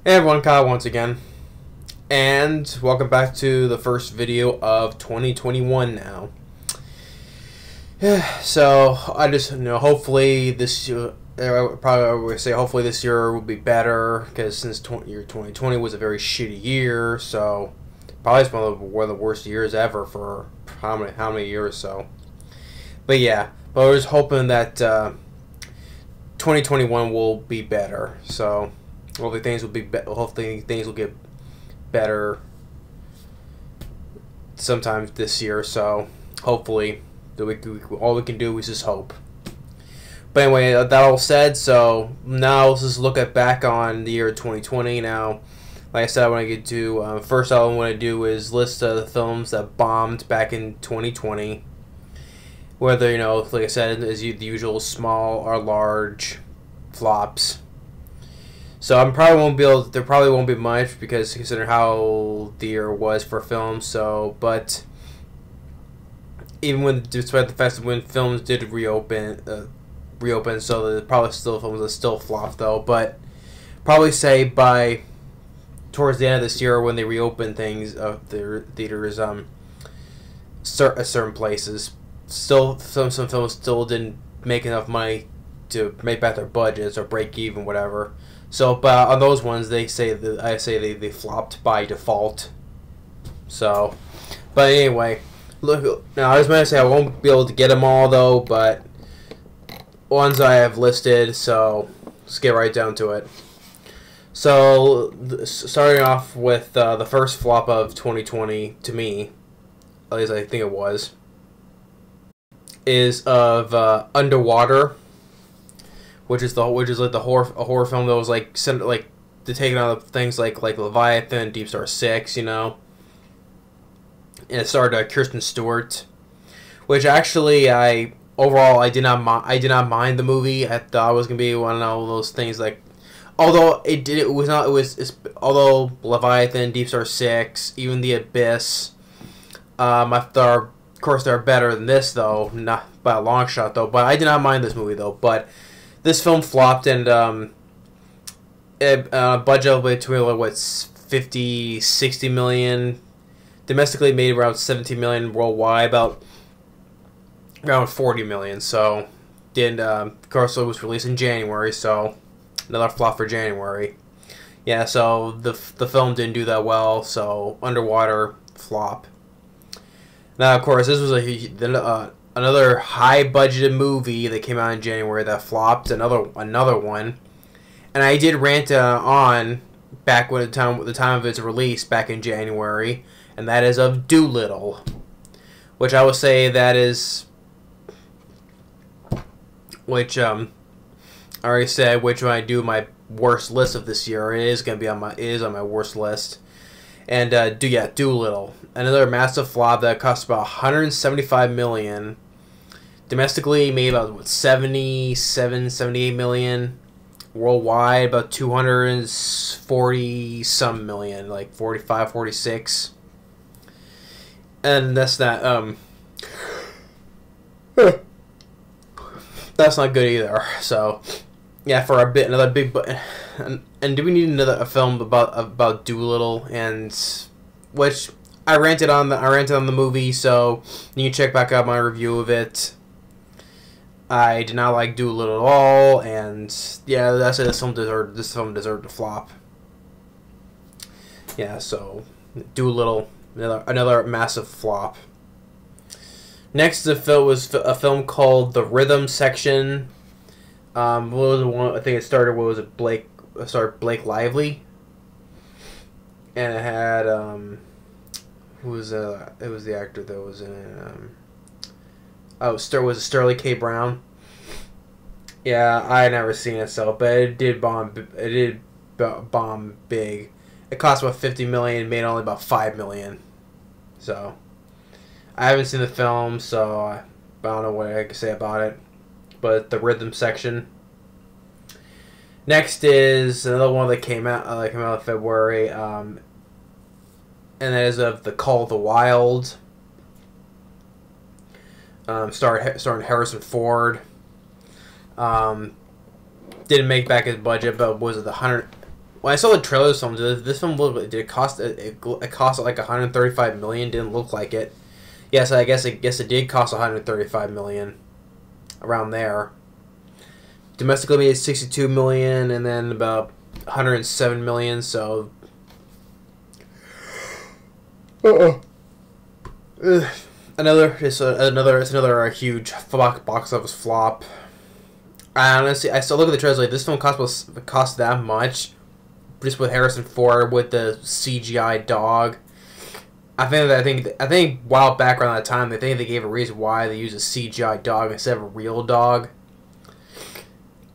Hey everyone, Kyle once again, and welcome back to the first video of 2021 now. So, I just, hopefully this year, I would say hopefully this year will be better, because since year 2020 was a very shitty year, so probably it's one of the worst years ever for how many years, so. But yeah, but I was hoping that 2021 will be better, so. Hopefully things will get better sometime this year. So hopefully, all we can do is just hope. But anyway, that all said, so now let's just look back on the year 2020. Now, like I said, I want to get to first. All I want to do is list the films that bombed back in 2020. Whether like I said, as the usual, small or large flops. So there probably won't be much because considering how the year was for films. So, but despite the fact that when films did reopen, so there's probably still films that still flop though. But probably say towards the end of this year when they reopen things of their theaters, certain places, some films still didn't make enough money to make back their budgets or break even, whatever. So, but on those ones, I say they flopped by default. So, but anyway, look. Now I was going to say I won't be able to get them all though, but ones I have listed. So let's get right down to it. So, starting off with the first flop of 2020 to me, at least I think it was, is of Underwater. Which is like a horror film that was like to take on things like Leviathan, Deep Star 6, and it starred Kristen Stewart, which actually I did not mind the movie. I thought it was gonna be one of those things like, although although Leviathan, Deep Star 6, even The Abyss, I thought of course they're better than this though, not by a long shot though. But I did not mind this movie though, but. This film flopped and budget of between 50, 60 million. Domestically made around 17 million. Worldwide about around 40 million. So of course it was released in January. So another flop for January. Yeah. So the film didn't do that well. So Underwater flop. Now of course this was another high-budgeted movie that came out in January that flopped. Another one, and I did rant on back when the time of its release back in January, and that is of Dolittle, which I will say that is, which I already said, which when I do my worst list of this year, it is gonna be on my worst list. And Dolittle, another massive flop that cost about 175 million. Domestically made about 78 million. Worldwide about 240 some million, like 45, 46. And that's not that's not good either. So yeah, for another big. And do we need a film about Dolittle, and which I ranted on the movie, so you can check back out my review of it. I did not like Dolittle at all, and yeah, that's it. This film deserved to flop. Yeah, so Dolittle, another massive flop. Next, was a film called The Rhythm Section. What was the one? I think it started. What was it? Blake Lively, and it had who was it was the actor that was in it? Was it Sterling K. Brown? Yeah, I had never seen it, but it did bomb. It did bomb big. It cost about 50 million, made only about 5 million. So I haven't seen the film, so I don't know what I can say about it. But The Rhythm Section. Next is another one that came out in February, and that is of The Call of the Wild. Starring Harrison Ford. Didn't make back his budget, but was it when I saw the trailer of this film, this film looked, did it cost it cost like 135 million? Didn't look like it. Yes, I guess it did cost 135 million, around there. Domestically made 62 million, and then about 107 million. So, it's another huge box office flop. I still look at the trailers like this film cost that much, just with Harrison Ford with the CGI dog. I think a while back around that time they gave a reason why they used a CGI dog instead of a real dog.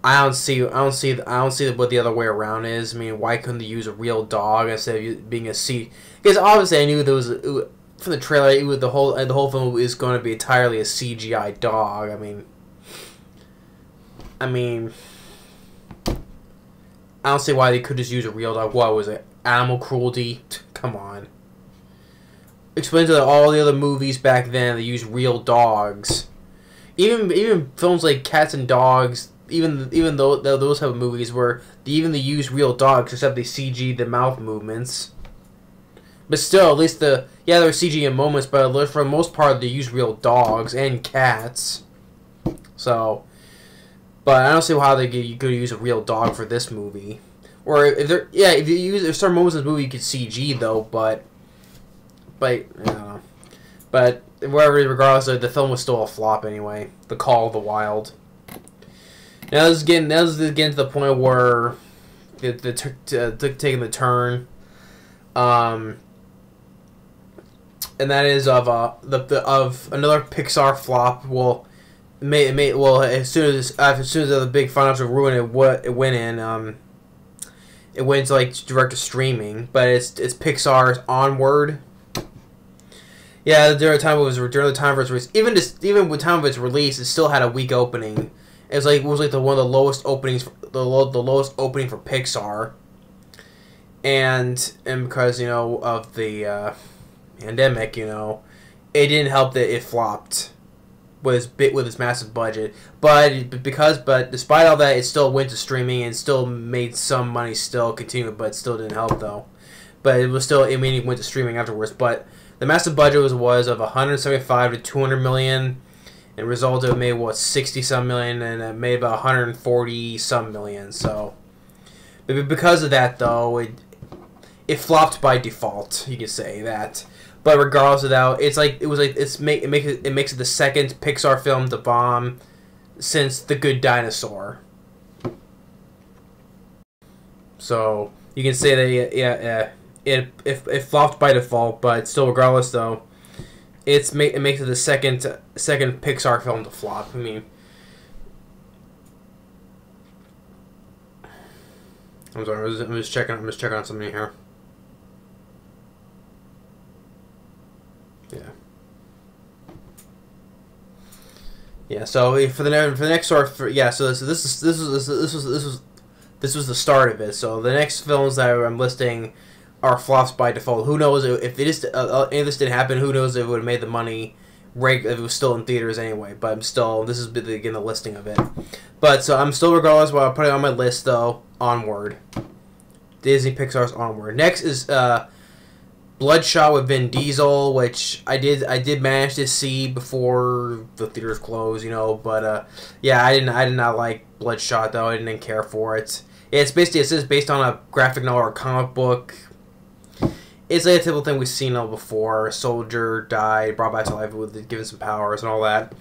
I don't see what the other way around is. I mean, why couldn't they use a real dog instead of being a C? Because obviously I knew there was from the trailer the whole film is going to be entirely a CGI dog. I mean, I don't see why they could just use a real dog. What was it? Animal cruelty? Come on. Explain to all the other movies back then they used real dogs. Even films like Cats and Dogs, even though those type of movies where they use real dogs, except they CG the mouth movements. But still, at least there were CG in moments, but for the most part they use real dogs and cats. So. But I don't see how you could use a real dog for this movie, or if there's certain moments in this movie you could CG though, but I don't know. But regardless, the film was still a flop anyway. The Call of the Wild. Now this is getting to the point where taking the turn, and that is of another Pixar flop. As soon as the big financial ruin it went in, it went to like direct to streaming, but it's Pixar's Onward. Yeah, during the time of its release, even with time of its release, it still had a weak opening. It was like one of the lowest openings, the lowest opening for Pixar, and because of the pandemic, it didn't help that it flopped with its massive budget, but despite all that, it still went to streaming and still made some money. Still continued, but it still didn't help though. But it was still, it went to streaming afterwards. But the massive budget was of 175 to 200 million, and resulted it made 60 some million, and it made about 140 some million. So, because of that though, it flopped by default. You could say that. But regardless of that, it makes it the second Pixar film to bomb since The Good Dinosaur. So you can say that it flopped by default, but still, regardless though, it makes it the second Pixar film to flop. I mean, I'm sorry, I'm just checking on something here. Yeah. So for the next sort, so this was the start of it. So the next films that I'm listing are flops by default. Who knows if any of this didn't happen? Who knows if it would have made the money if it was still in theaters anyway? But this is again the listing of it. But so I'm still, regardless, while I put it on my list though. Onward, Disney Pixar's Onward. Next is Bloodshot with Vin Diesel, which I did manage to see before the theaters closed, but I did not like Bloodshot though. I didn't care for it. It's based on a graphic novel or comic book. It's like a typical thing we've seen before. A soldier died, brought back to life with given some powers and all that.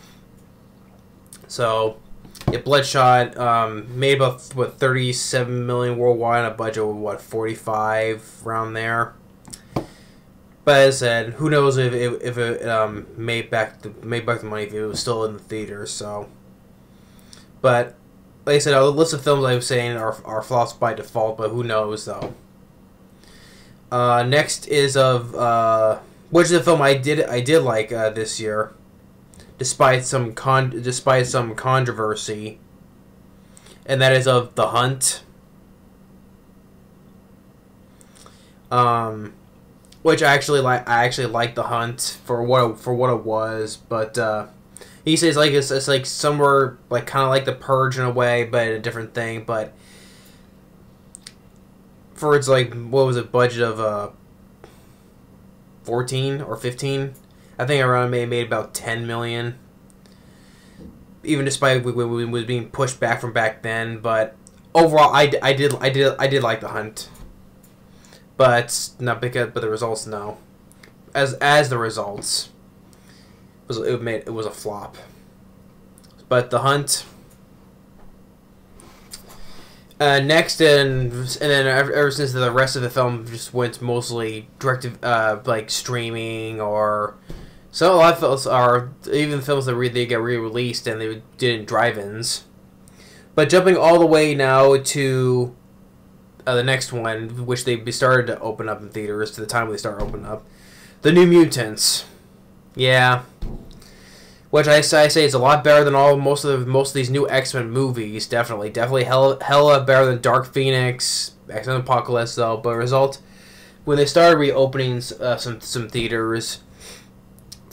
So, yeah, Bloodshot made about 37 million worldwide on a budget of 45 around there. But as I said, who knows if it made back the money if it was still in the theaters. So, but like I said, the list of films I was saying are flops by default. But who knows though. Next is which is a film I did like this year, despite some controversy, and that is of The Hunt. Which I actually like The Hunt for what it was, but he says it's like somewhere like kind of like The Purge in a way, but a different thing. But for its like what was it budget of 14 or 15. I think around made about 10 million. Even despite it was being pushed back from back then, but overall, I did like The Hunt, but not because the results no, as the results it was a flop, but The Hunt. Next, and then ever since the rest of the film just went mostly direct like streaming, or so a lot of films are even films that they get re-released and they did in drive-ins. But jumping all the way now to the next one, which they started to open up in theaters to the time they started opening up, The New Mutants. Yeah. Which I say is a lot better than most of these new X-Men movies. Definitely hella better than Dark Phoenix, X-Men Apocalypse though. But result, when they started reopening some theaters,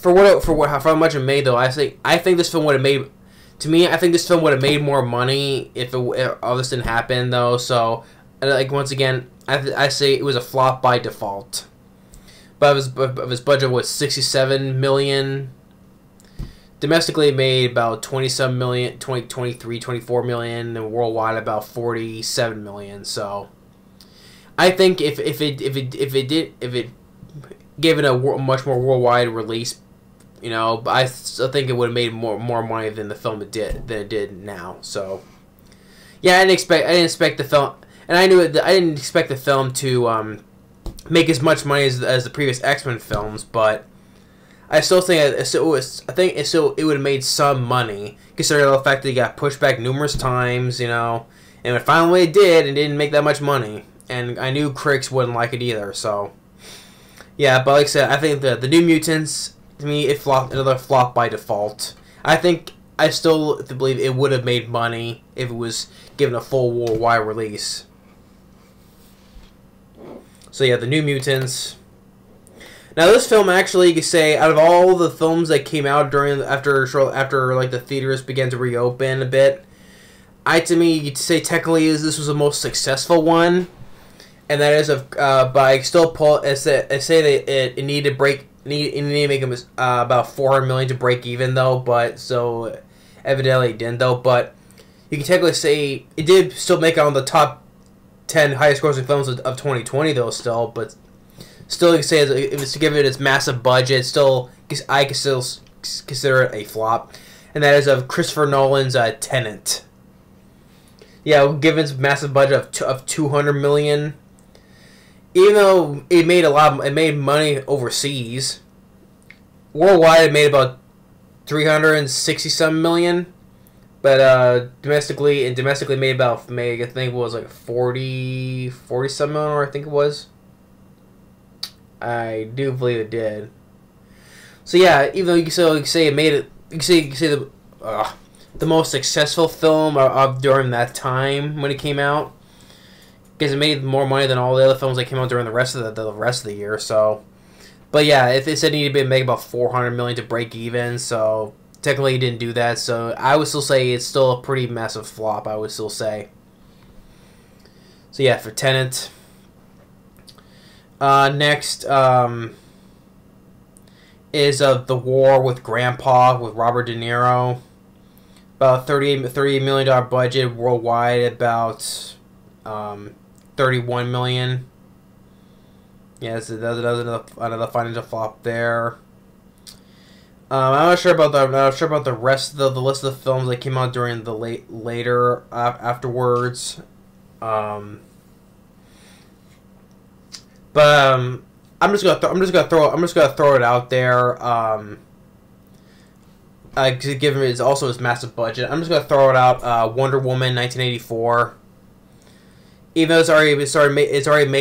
how much it made though, I think this film would have made. To me, I think this film would have made more money if all this didn't happen though. So, like once again, I say it was a flop by default. But his budget was 67 million. Domestically made about 27 million, 23, 24 million, and worldwide about 47 million. So, I think if it gave it a much more worldwide release, you know, I still think it would have made more money than the film it did now. So, yeah, I didn't expect the film, and I didn't expect the film to make as much money as the previous X-Men films, but I still think it would have made some money, considering the fact that it got pushed back numerous times, you know, and when finally it did, it didn't make that much money, and I knew critics wouldn't like it either. So, yeah, but like I said, I think the New Mutants, to me, another flop by default. I still believe it would have made money if it was given a full worldwide release. So yeah, The New Mutants. Now this film, actually, you could say, out of all the films that came out after like the theaters began to reopen a bit, to me, you could say technically this was the most successful one, and that is but I still say that it needed to make them about 400 million to break even though, but so evidently it didn't though. But you can technically say it did still make it on the top 10 highest grossing films of 2020 though still, but still you can say it was to give it its massive budget. Still, I can still consider it a flop, and that is of Christopher Nolan's Tenet. Yeah, given its massive budget of 200 million. Even though it made money overseas, worldwide it made about 360-some million, but domestically made about I think it was like 40-some million, or I think it was. I do believe it did. So yeah, even though you can say it made it, you can say the most successful film of during that time when it came out, because it made more money than all the other films that came out during the rest of the year. So, but yeah, if it said it needed to make about 400 million to break even, so technically it didn't do that. So I would still say it's still a pretty massive flop. I would still say. So yeah, for Tenet. Next is The War with Grandpa with Robert De Niro. About $38 million budget worldwide. About 31 million. Yeah, so that's another financial flop there. I'm not sure about the rest of the list of the films that came out during the later afterwards. I'm just gonna throw it out there. Given it's also its massive budget, I'm just gonna throw it out. Wonder Woman 1984. Even though it's already started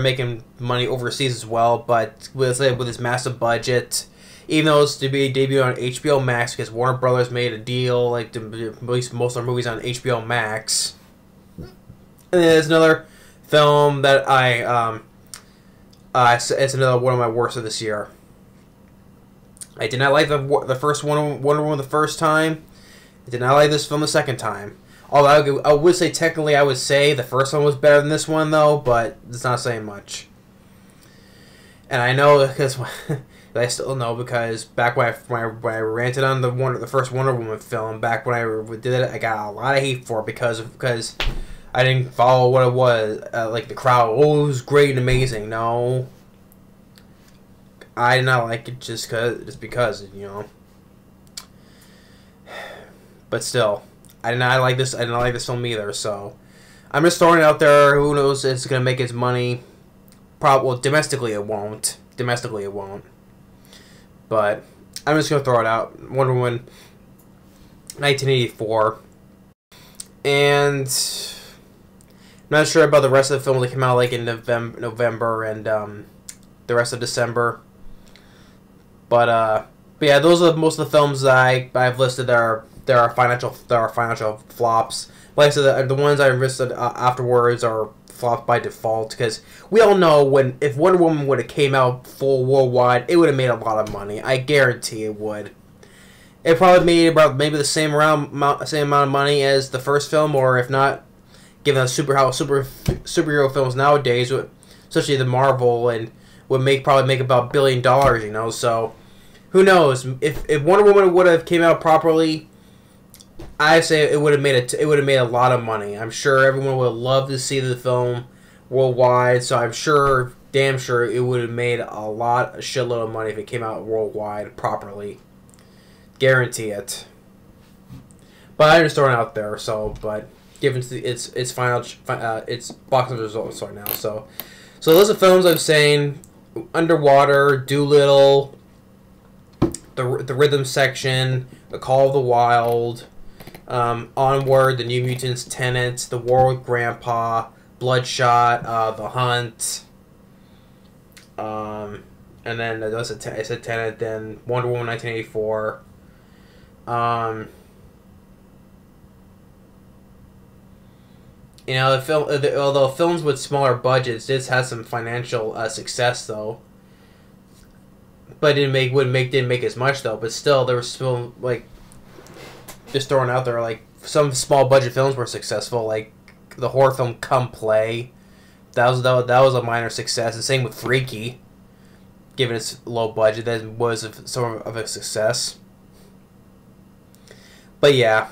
making money overseas as well, but with its massive budget, even though it's to be debuted on HBO Max, because Warner Brothers made a deal like to release most of their movies on HBO Max. And then there's another film that it's another one of my worst of this year. I did not like the first Wonder Woman the first time. I did not like this film the second time. Although I would say technically, I would say the first one was better than this one, though, but it's not saying much. And I know because I still know because back when I ranted on the first Wonder Woman film, back when I did it, I got a lot of hate for it because I didn't follow what it was like the crowd. Oh, it was great and amazing. No, I did not like it just because you know. But still. I did not like this. I did not like this film either. So, I'm just throwing it out there. Who knows? If it's gonna make its money. Well, domestically it won't. Domestically it won't. But I'm just gonna throw it out. Wonder Woman, 1984, and I'm not sure about the rest of the films that came out like in November and the rest of December. But yeah, those are most of the films that I've listed that are financial flops. Like I said, the ones I listed afterwards are flops by default because we all know if Wonder Woman would have came out full worldwide, it would have made a lot of money. I guarantee it would. It probably made about maybe the same amount of money as the first film, or if not, given the superhero films nowadays, especially the Marvel, and would probably make about $1 billion. You know, so who knows if Wonder Woman would have came out properly. I say it would have made a lot of money. I'm sure everyone would love to see the film worldwide. So I'm sure, damn sure, it would have made a shitload of money if it came out worldwide properly. Guarantee it. But I'm just throwing it out there. So, but given its its box office results right now. So the list of films I'm saying: Underwater, Dolittle, the Rhythm Section, The Call of the Wild. Onward, The New Mutants, Tenet, The War with Grandpa, Bloodshot, The Hunt, and then I said Tenet, then Wonder Woman 1984. You know, although films with smaller budgets did have some financial success though, but didn't make as much though. But still, there was still like. Just throwing out there, like some small budget films were successful, like the horror film Come Play. That was a minor success. The same with Freaky, given its low budget, that was some of a success. But yeah,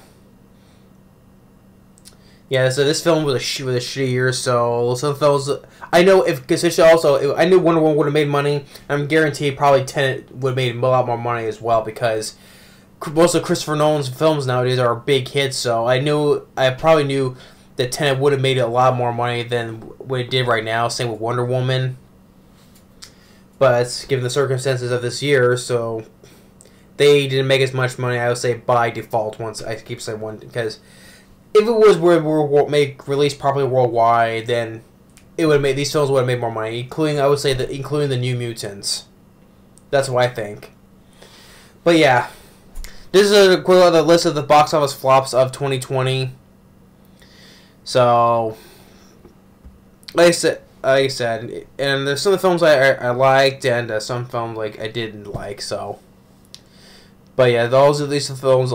So this film was a shitty year. So some films I know because I knew Wonder Woman would have made money. I'm guaranteed probably Tenet would have made a lot more money as well because. Most of Christopher Nolan's films nowadays are big hits, so I probably knew that Tenet would have made a lot more money than what it did right now. Same with Wonder Woman. But given the circumstances of this year, so they didn't make as much money. I would say by default. Once I keep saying one because if it was released properly worldwide, then it would have made these films would have made more money, including the New Mutants. That's what I think. But yeah. This is a quick list of the box office flops of 2020. So, like I said, and there's some of the films I liked, and some films like I didn't like. So, but yeah, those are these films.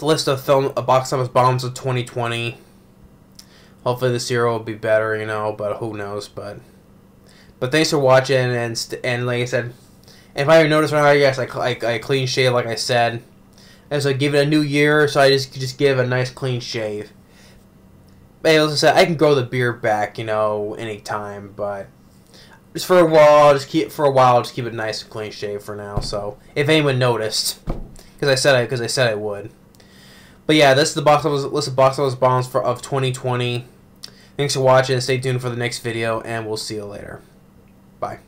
List of box office bombs of 2020. Hopefully this year will be better, you know. But who knows? But thanks for watching, and like I said. If I notice right now, yes, I clean shave like I said. And so I give it a new year, so I just give a nice clean shave. But as I said, I can grow the beard back, you know, anytime. But just for a while, just keep it nice and clean shave for now. So if anyone noticed, because I said I would. But yeah, this is the list of box office bombs of 2020. Thanks for watching. Stay tuned for the next video, and we'll see you later. Bye.